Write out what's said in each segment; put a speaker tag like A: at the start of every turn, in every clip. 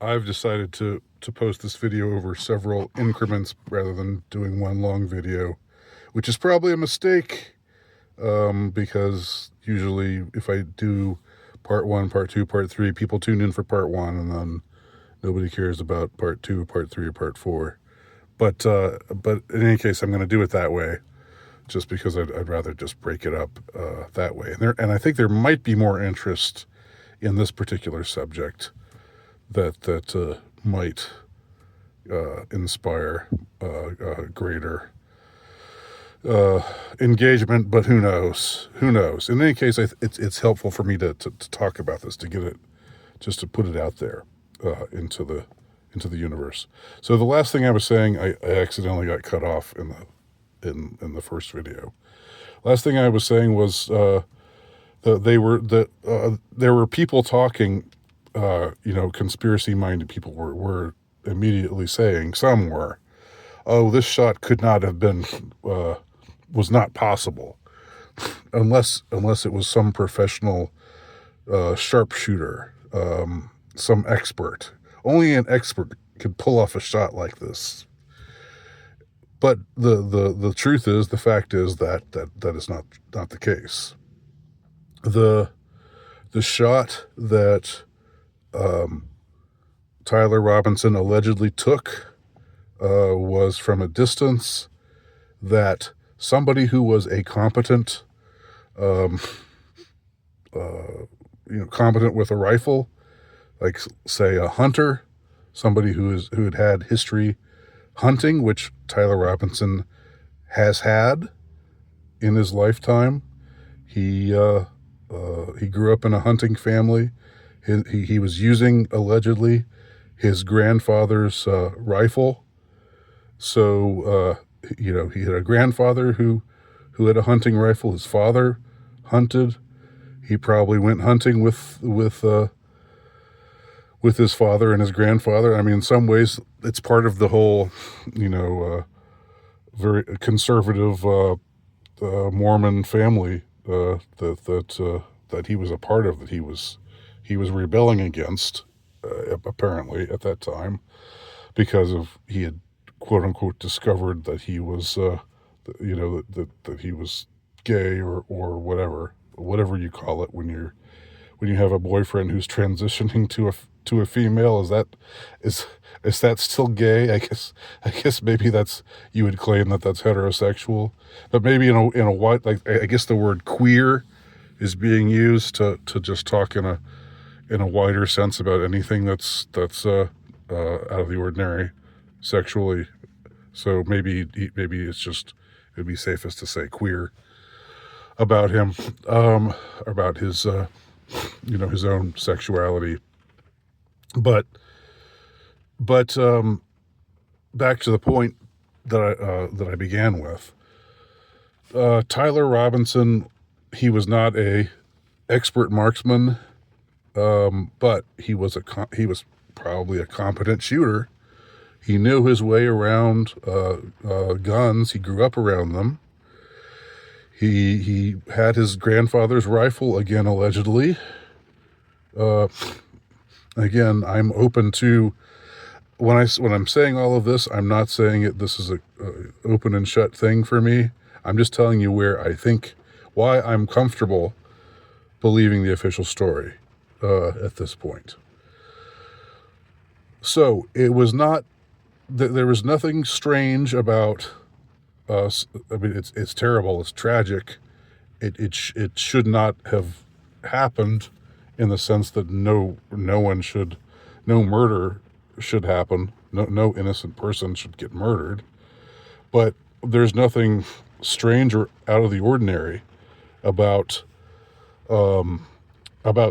A: I've decided to post this video over several increments rather than doing one long video, which is probably a mistake, because usually if I do part one, part two, part three, people tune in for part one, and then nobody cares about part two, part three, or part four. But in any case, I'm going to do it that way, just because I'd rather just break it up that way. And I think there might be more interest in this particular subject that might inspire greater engagement, but who knows? Who knows? In any case, it's helpful for me to talk about this, to get it, just to put it out there into the universe. So the last thing I was saying, I accidentally got cut off in the first video. Last thing I was saying was there were people talking, conspiracy-minded people were immediately saying, some were, oh, this shot could not have been, was not possible, unless it was some professional sharpshooter, some expert. Only an expert could pull off a shot like this. But the truth is, the fact is that is not the case. The shot that Tyler Robinson allegedly took was from a distance that somebody who was a competent, competent with a rifle, like say a hunter, somebody who had history hunting, which Tyler Robinson has had in his lifetime. He grew up in a hunting family. He was using, allegedly, his grandfather's rifle. So, he had a grandfather who had a hunting rifle. His father hunted. He probably went hunting with his father and his grandfather. I mean, in some ways, it's part of the whole, very conservative Mormon family that he was a part of, that he was rebelling against, apparently at that time, because he had quote unquote discovered that he was, that he was gay or whatever you call it when you have a boyfriend who's transitioning to a female. Is that still gay? I guess maybe you would claim that's heterosexual, but maybe in a white, like, I guess the word queer is being used to just talk in a wider sense about anything that's out of the ordinary sexually. So maybe it'd be safest to say queer about him, about his his own sexuality. But back to the point that I began with. Tyler Robinson, he was not a expert marksman, but he was probably a competent shooter. He knew his way around guns. He grew up around them. He had his grandfather's rifle, again, allegedly. Again, I'm open to, when I'm saying all of this, I'm not saying this is a open and shut thing for me. I'm just telling you why I'm comfortable believing the official story at this point. So it was not, there was nothing strange about us. I mean, it's terrible. It's tragic. It should not have happened, in the sense that no murder should happen. No innocent person should get murdered. But there's nothing strange or out of the ordinary about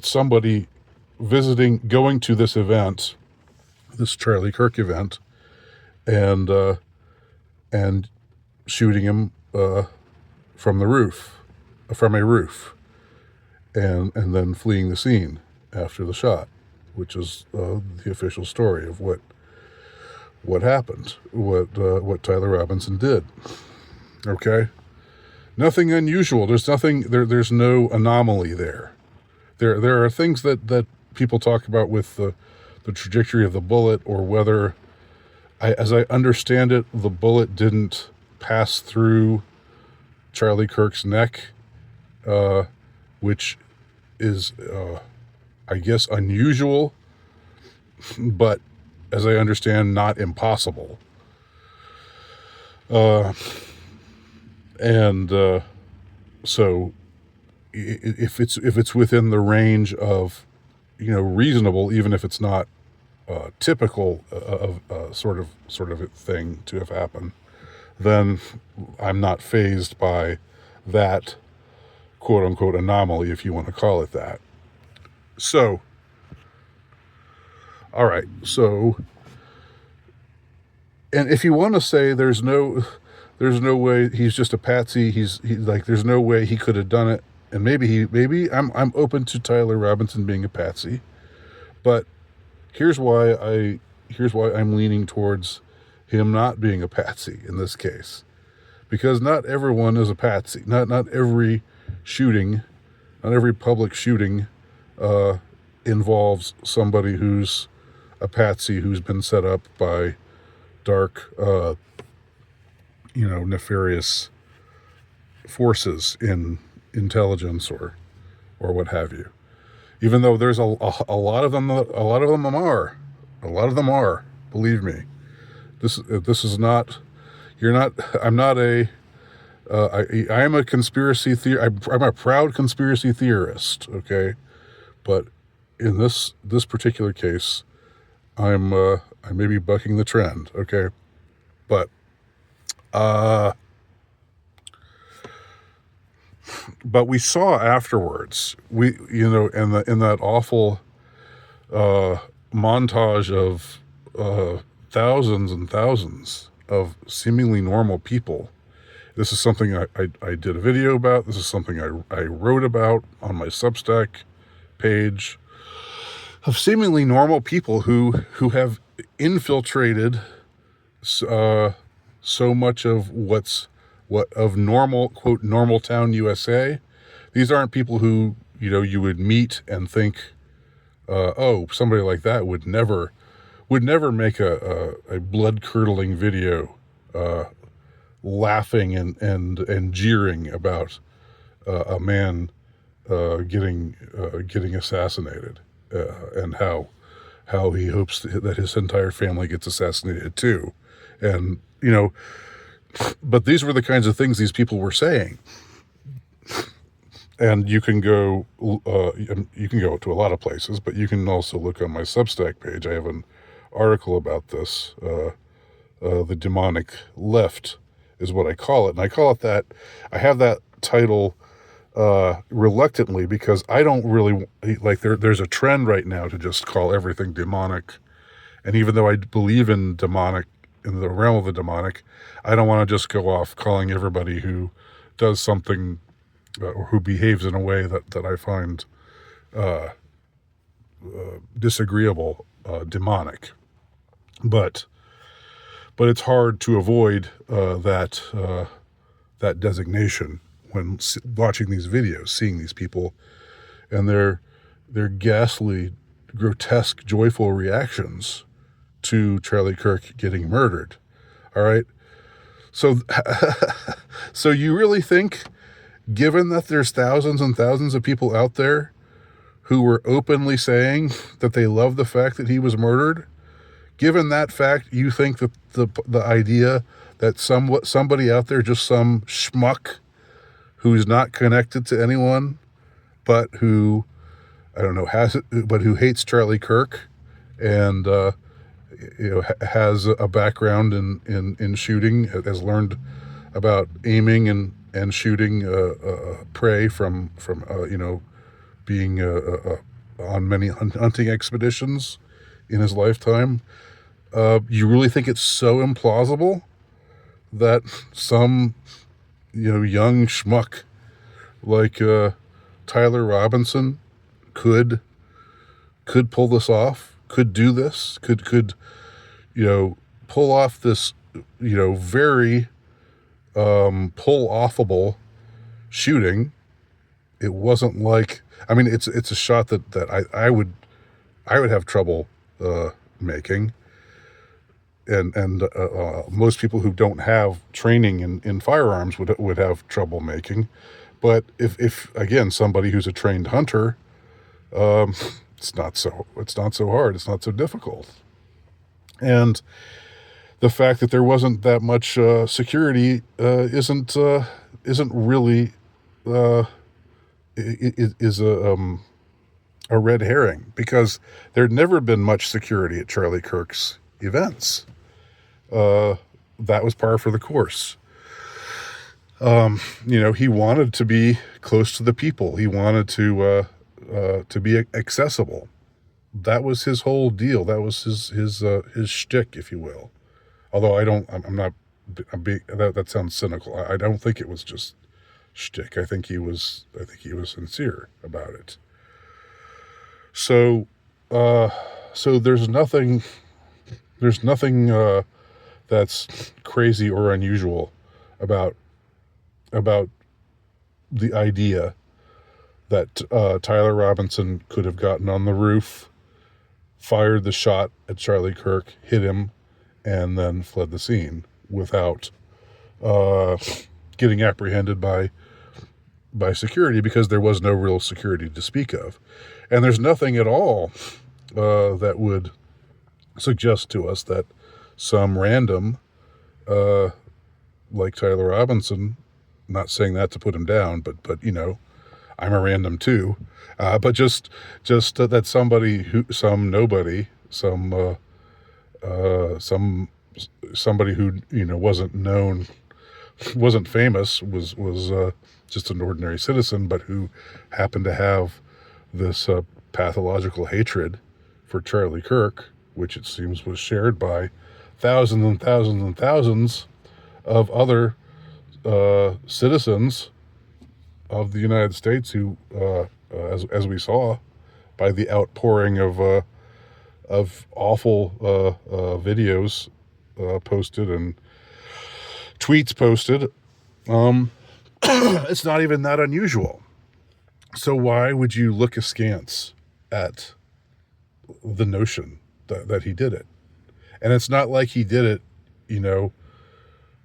A: somebody going to this event, this Charlie Kirk event, and shooting him from a roof, and then fleeing the scene after the shot, which is the official story of what happened, what Tyler Robinson did. Okay, nothing unusual. There's nothing there. There's no anomaly there. There are things that people talk about with the trajectory of the bullet, or whether, as I understand it, the bullet didn't pass through Charlie Kirk's neck, which is, I guess, unusual, but as I understand, not impossible. So if it's within the range of, reasonable, even if it's not typical of sort of a thing to have happened, then I'm not fazed by that quote unquote anomaly, if you want to call it that. So, all right. So, and if you want to say there's no way he's just a patsy, he's like, there's no way he could have done it, and maybe I'm open to Tyler Robinson being a patsy, but here's why I'm leaning towards him not being a patsy in this case, because not everyone is a patsy. Not every shooting, not every public shooting involves somebody who's a patsy, who's been set up by dark, nefarious forces in intelligence or what have you. Even though there's a lot of them are, believe me. This is not. You're not. I'm not a. I am a conspiracy I'm a proud conspiracy theorist. Okay, but in this particular case, I may be bucking the trend. Okay, but we saw afterwards, in that awful montage of thousands and thousands of seemingly normal people. This is something I did a video about. This is something I wrote about on my Substack page, of seemingly normal people who have infiltrated so much of what of normal, quote, normal town USA. These aren't people who, you would meet and think, somebody like that would never make a blood-curdling video laughing and jeering about a man getting assassinated, and how he hopes that his entire family gets assassinated too. And, but these were the kinds of things these people were saying. And you can go to a lot of places, but you can also look on my Substack page. I have an article about this. The demonic left is what I call it. And I call it that. I have that title reluctantly, because I don't really like, there's a trend right now to just call everything demonic. And even though I believe in demonic, in the realm of the demonic, I don't want to just go off calling everybody who does something or who behaves in a way that I find disagreeable demonic. But it's hard to avoid that designation when watching these videos, seeing these people and their ghastly, grotesque, joyful reactions to Charlie Kirk getting murdered. All right. So you really think, given that there's thousands and thousands of people out there who were openly saying that they love the fact that he was murdered, given that fact, you think that the idea that somebody out there, just some schmuck who's not connected to anyone, but who, I don't know, but who hates Charlie Kirk and has a background in shooting, has learned about aiming and shooting prey from being on many hunting expeditions in his lifetime. You really think it's so implausible that some young schmuck like Tyler Robinson could pull this off, could do this, could pull off this very pull-offable shooting? It wasn't like, I mean, it's a shot that I would have trouble making, and most people who don't have training in firearms would have trouble making. But if again, somebody who's a trained hunter, it's not so hard. It's not so difficult. And the fact that there wasn't that much security isn't really is a red herring, because there'd never been much security at Charlie Kirk's events. That was par for the course. He wanted to be close to the people. He wanted to be accessible. That was his whole deal. That was his shtick, if you will. Although that sounds cynical. I don't think it was just shtick. I think he was sincere about it. So there's nothing that's crazy or unusual about the idea that Tyler Robinson could have gotten on the roof, fired the shot at Charlie Kirk, hit him, and then fled the scene without getting apprehended by security, because there was no real security to speak of. And there's nothing at all that would suggest to us that some random, like Tyler Robinson, not saying that to put him down, but I'm a random too, but just that somebody somebody who wasn't known, wasn't famous, was just an ordinary citizen, but who happened to have this pathological hatred for Charlie Kirk, which it seems was shared by thousands and thousands and thousands of other citizens of the United States, who, as we saw by the outpouring of awful videos posted and tweets posted, it's not even that unusual. So why would you look askance at the notion that he did it? And it's not like he did it,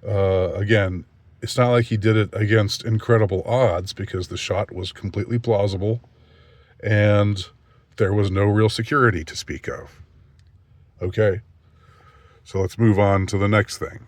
A: again, it's not like he did it against incredible odds, because the shot was completely plausible and there was no real security to speak of. Okay, so let's move on to the next thing.